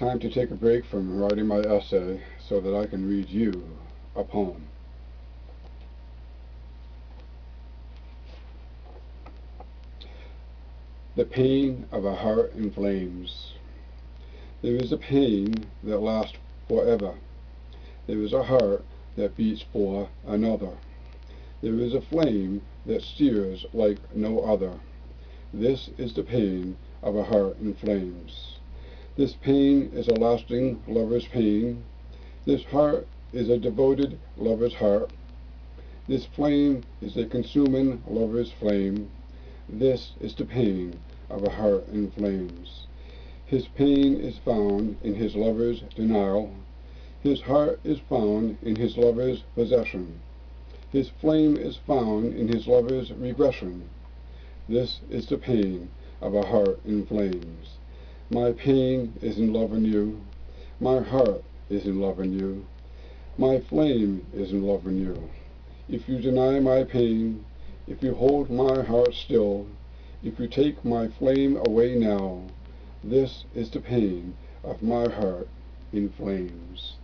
time to take a break from writing my essay so that I can read you a poem. The pain of a heart in flames. There is a pain that lasts forever. There is a heart that beats for another. There is a flame that sears like no other. This is the pain of a heart in flames. This pain is a lasting lover's pain. This heart is a devoted lover's heart. This flame is a consuming lover's flame. This is the pain of a heart in flames. His pain is found in his lover's denial. His heart is found in his lover's possession. His flame is found in his lover's regression. This is the pain of a heart in flames. My pain is in loving you. My heart is in loving you. My flame is in loving you. If you deny my pain, if you hold my heart still, if you take my flame away now, this is the pain of my heart in flames.